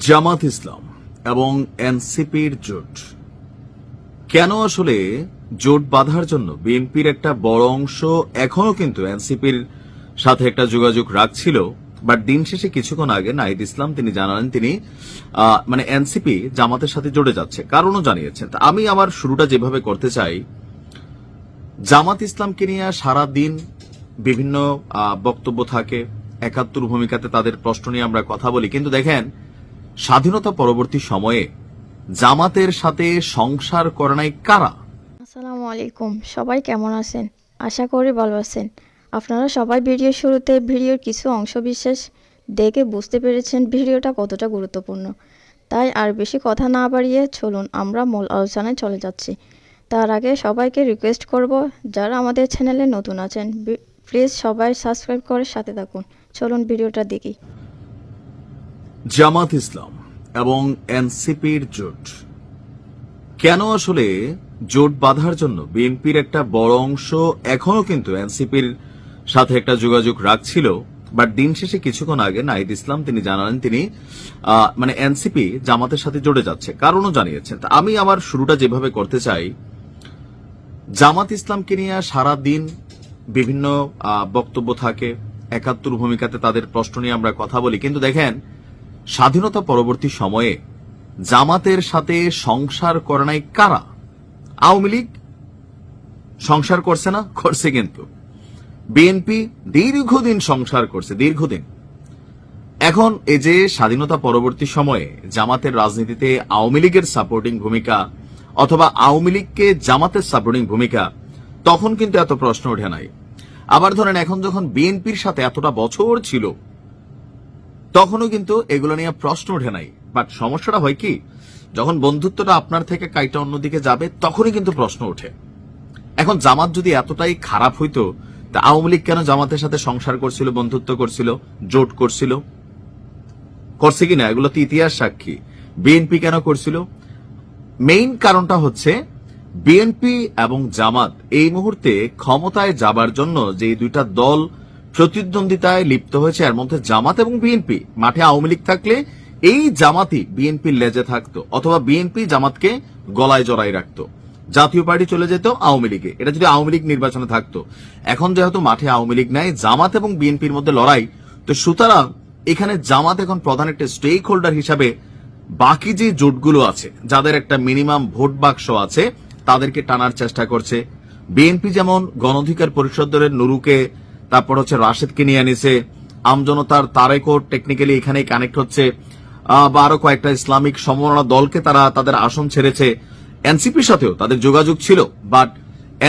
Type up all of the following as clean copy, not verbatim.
জামাত ইসলাম এবং এনসিপির জোট কেন আসলে জোট বাঁধার জন্য বিএনপির একটা বড় অংশ এখনো কিন্তু এনসিপির সাথে একটা যোগাযোগ রাখছিল, বাট দিন শেষে কিছুক্ষণ আগে নাহিদ ইসলাম তিনি জানালেন তিনি এনসিপি জামাতের সাথে জড়ে যাচ্ছে, কারণও জানিয়েছেন। তা আমি আমার শুরুটা যেভাবে করতে চাই, জামাত ইসলামকে নিয়ে সারাদিন বিভিন্ন বক্তব্য থাকে, ৭১ ভূমিকাতে তাদের প্রশ্ন নিয়ে আমরা কথা বলি, কিন্তু দেখেন স্বাধীনতা পরবর্তী সময়ে জামাতের সাথে সংসার করে নাই কারা? আসসালামু আলাইকুম, সবাই কেমন আছেন? আশা করি ভালো আছেন। আপনারা সবাই ভিডিওর শুরুতে ভিডিওর কিছু অংশ বিশেষ দেখে বুঝতে পেরেছেন ভিডিওটা কতটা গুরুত্বপূর্ণ। তাই আর বেশি কথা না বাড়িয়ে চলুন আমরা মূল আলোচনায় চলে যাচ্ছি। তার আগে সবাইকে রিকোয়েস্ট করব, যারা আমাদের চ্যানেলে নতুন আছেন প্লিজ সবাই সাবস্ক্রাইব করে সাথে থাকুন। চলুন ভিডিওটা দেখি। জামাত ইসলাম এবং এনসিপির জোট কেন আসলে জোট বাঁধার জন্য বিএনপির একটা বড় অংশ এখনো কিন্তু এনসিপির সাথে একটা যোগাযোগ রাখছিল, বাট দিন শেষে কিছুক্ষণ আগে নাহিদ ইসলাম তিনি জানালেন তিনি এনসিপি জামাতের সাথে জড়ে যাচ্ছে, কারণও জানিয়েছেন। তা আমি আমার শুরুটা যেভাবে করতে চাই, জামাত ইসলামকে নিয়ে সারাদিন বিভিন্ন বক্তব্য থাকে, ৭১ ভূমিকাতে তাদের প্রশ্ন নিয়ে আমরা কথা বলি, কিন্তু দেখেন স্বাধীনতা পরবর্তী সময়ে জামাতের সাথে সংসার করে নাই কারা? আওয়ামী লীগ সংসার করছে না? করছে। কিন্তু বিএনপি দীর্ঘদিন সংসার করছে, দীর্ঘদিন। এখন এই যে স্বাধীনতা পরবর্তী সময়ে জামাতের রাজনীতিতে আওয়ামী লীগের সাপোর্টিং ভূমিকা অথবা আওয়ামী লীগকে জামাতের সাপোর্টিং ভূমিকা, তখন কিন্তু এত প্রশ্ন ওঠে নাই। আবার ধরেন এখন যখন বিএনপির সাথে এতটা বছর ছিল, তখনও কিন্তু এগুলো নিয়ে প্রশ্ন ওঠে নাই। বাট সমস্যাটা হয় কি, যখন বন্ধুত্বটা আপনার থেকে কাইটা অন্যদিকে যাবে, তখনই কিন্তু প্রশ্ন ওঠে। এখন জামাত যদি এতটাই খারাপ হইতো, তা আওয়ামী লীগ কেন জামাতের সাথে সংসার করছিল, বন্ধুত্ব করছিল, জোট করছিল? করছে কিনা এগুলো তো ইতিহাস সাক্ষী। বিএনপি কেন করছিল? মেইন কারণটা হচ্ছে বিএনপি এবং জামাত এই মুহূর্তে ক্ষমতায় যাবার জন্য যে দুইটা দল প্রতিদ্বন্দ্বিতায় লিপ্ত হয়েছে, এর মধ্যে জামাত এবং বিএনপি। মাঠে আওয়ামী লীগ থাকলে এই জামাতই বিএনপির লেজে থাকতো, অথবা বিএনপি জামাতকে গলায় জড়াই রাখতো, জাতীয় পার্টি চলে যেত আওয়ামী লীগে। এটা যদি আওয়ামী লীগ নির্বাচনে থাকতো। এখন যেহেতু মাঠে আওয়ামী লীগ নাই, জামাত এবং বিএনপির মধ্যে লড়াই, তো সুতরাং এখানে জামাত এখন প্রধান একটা স্টেক হোল্ডার হিসাবে বাকি যে জোটগুলো আছে, যাদের একটা মিনিমাম ভোট বাক্স আছে, তাদেরকে টানার চেষ্টা করছে। বিএনপি যেমন গণ অধিকার পরিষদের নুরুকে, তারপর হচ্ছে রাশেদকে নিয়ে আনিছে, আমজনতার তারেকও টেকনিক্যালি এখানেই কানেক্ট হচ্ছে, বা আরো কয়েকটা ইসলামিক সমমনা দলকে তারা তাদের আসন ছেড়েছে। এনসিপির সাথেও তাদের যোগাযোগ ছিল, বাট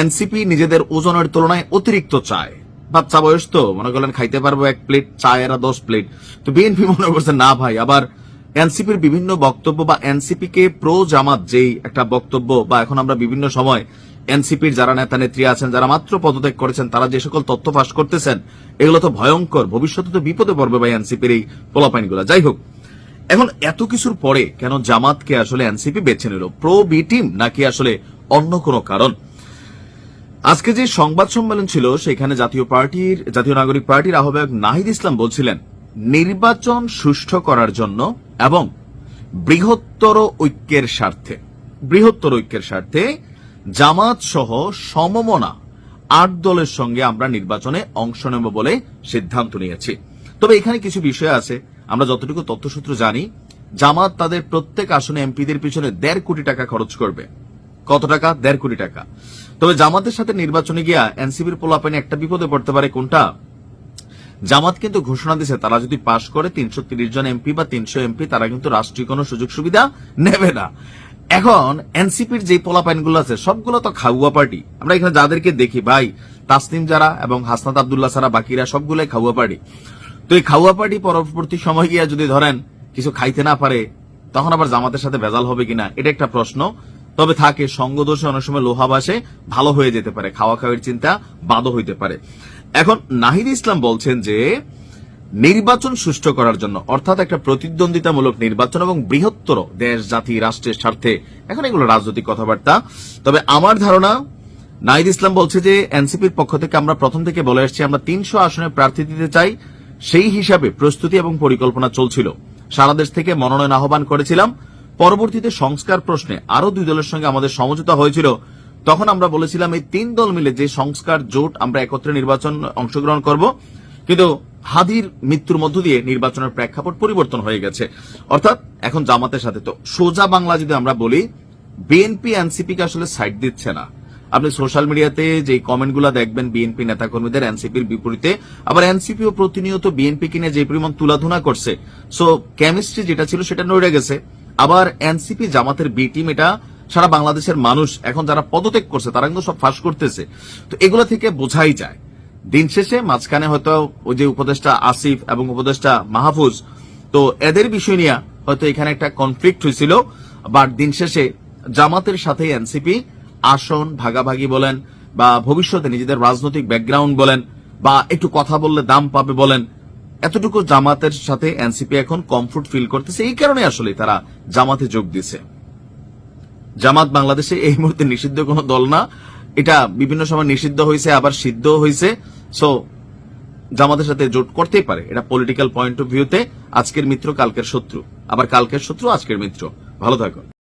এনসিপি নিজেদের ওজনের তুলনায় অতিরিক্ত চায়। বাচ্চা বয়স তো মনে করলেন খাইতে পারবো 1 প্লেট চায়, এরা 10 প্লেট। তো বিএনপি মনে করছে না ভাই, আবার এনসিপির বিভিন্ন বক্তব্য বা এনসিপি কে প্রো জামাত যেই একটা বক্তব্য, বা এখন আমরা বিভিন্ন সময় এনসিপির যারা নেতা নেত্রী আছেন, যারা মাত্র পদত্যাগ করেছেন, তারা যে সকল তথ্য ফাঁস করতেছেন, এগুলো তো ভয়ঙ্কর। ভবিষ্যতে তো বিপদে পড়বে ভাই এনসিপির এই পোলাপাইনগুলা। যাই হোক, এখন এত কিছুর পরে কেন জামাতকে আসলে এনসিপি বেছে নিল? প্রো বি টিম নাকি আসলে অন্য কোনো কারণ? আজকে যে সংবাদ সম্মেলন ছিল, সেখানে জাতীয় নাগরিক পার্টির আহ্বায়ক নাহিদ ইসলাম বলছিলেন, নির্বাচন সুষ্ঠু করার জন্য এবং বৃহত্তর ঐক্যের স্বার্থে জামাত সহ সমমনা 8 দলের সঙ্গে আমরা নির্বাচনে অংশ নেব বলে সিদ্ধান্ত নিয়েছি। তবে এখানে কিছু বিষয় আছে। আমরা যতটুকু তথ্যসূত্র জানি, জামাত তাদের প্রত্যেক আসনে এমপিদের পিছনে 1.5 কোটি টাকা খরচ করবে। কত টাকা? 1.5 কোটি টাকা। তবে জামাতের সাথে নির্বাচনে গিয়া এনসিপির পোলাপাইনে একটা বিপদে পড়তে পারে। কোনটা? জামাত কিন্তু ঘোষণা দিয়েছে, তারা যদি পাশ করে 330 জন এমপি বা 300 এমপি, তারা কিন্তু রাষ্ট্রীয় কোনো সুযোগ সুবিধা নেবে না। এখন এনসিপির যে পোলাপাইনগুলো আছে, সবগুলো তো খাউয়া পার্টি। আমরা এখানে যাদেরকে দেখি ভাই, তাসনিম যারা এবং হাসনাত আব্দুল্লাহ ছাড়া বাকিরা সবগুলোই খাউয়া পার্টি। তো এই খাউয়া পার্টি পরবর্তী সময় গিয়া যদি ধরেন কিছু খাইতে না পারে, তখন আবার জামাতের সাথে ভেজাল হবে কিনা, এটা একটা প্রশ্ন। তবে থাকে সঙ্গদোষে অনেক সময় লোহা বাসে, ভালো হয়ে যেতে পারে, খাওয়া খাওয়ার চিন্তা বাদও হইতে পারে। এখন নাহিদ ইসলাম বলছেন যে নির্বাচন সুষ্ঠু করার জন্য, অর্থাৎ একটা প্রতিদ্বন্দ্বিতামূলক নির্বাচন এবং বৃহত্তর দেশ জাতি রাষ্ট্রের স্বার্থে, এখন এগুলো রাজনৈতিক কথাবার্তা। তবে আমার ধারণা, নাহিদ ইসলাম বলছে যে এনসিপির পক্ষ থেকে আমরা প্রথম থেকে বলে আসছি, আমরা 300 আসনে প্রার্থী দিতে চাই, সেই হিসাবে প্রস্তুতি এবং পরিকল্পনা চলছিল। সারা দেশ থেকে মনোনয়ন আহ্বান করেছিলাম। পরবর্তীতে সংস্কার প্রশ্নে আরো দুই দলের সঙ্গে আমাদের সমঝোতা হয়েছিল। তখন আমরা বলেছিলাম এই 3 দল মিলে যে সংস্কার জোট আমরা একত্রে নির্বাচন অংশগ্রহণ করব, কিন্তু হাদির মৃত্যুর মধ্য দিয়ে নির্বাচনের প্রেক্ষাপট পরিবর্তন হয়ে গেছে। অর্থাৎ এখন জামাতের সাথে, তো সোজা বাংলা যদি আমরা বলি, বিএনপি এনসিপি কে আসলে সাইড দিচ্ছে না। আপনি সোশ্যাল মিডিয়াতে যে কমেন্টগুলো দেখবেন বিএনপি নেতাকর্মীদের এনসিপির বিপরীতে, আবার এনসিপিও প্রতিনিয়ত বিএনপি কিনে যে পরিমাণ তুলাধুনা করছে, সো কেমিস্ট্রি যেটা ছিল সেটা নড়ে গেছে। আবার এনসিপি জামাতের বি টিম, এটা সারা বাংলাদেশের মানুষ এখন যারা পদত্যাগ করছে তারা কিন্তু সব ফাঁস করতেছে। তো এগুলো থেকে বোঝাই যায় দিন শেষে মাঝখানে হয়তো ওই যে উপদেষ্টা আসিফ এবং উপদেষ্টা মাহফুজ, তো এদের বিষয় নিয়ে হয়তো এখানে একটা কনফ্লিক্ট হয়েছিল, বাট দিন শেষে জামাতের সাথে এনসিপি আসন ভাগাভাগি বলেন বা ভবিষ্যতে নিজেদের রাজনৈতিক ব্যাকগ্রাউন্ড বলেন বা একটু কথা বললে দাম পাবে বলেন, এতটুকু জামাতের সাথে এনসিপি এখন কমফোর্ট ফিল করতেছে। এই কারণে আসলে তারা জামাতে যোগ দিছে। জামাত বাংলাদেশে এই মুহূর্তে নিষিদ্ধ কোনো দল না, এটা বিভিন্ন সময় নিষিদ্ধ হয়েছে আবার সিদ্ধ হয়েছে। সো জামাতের সাথে জোট করতেই পারে, এটা পলিটিক্যাল পয়েন্ট অফ ভিউতে আজকের মিত্র কালকের শত্রু, আবার কালকের শত্রু আজকের মিত্র। ভালো থাকুন।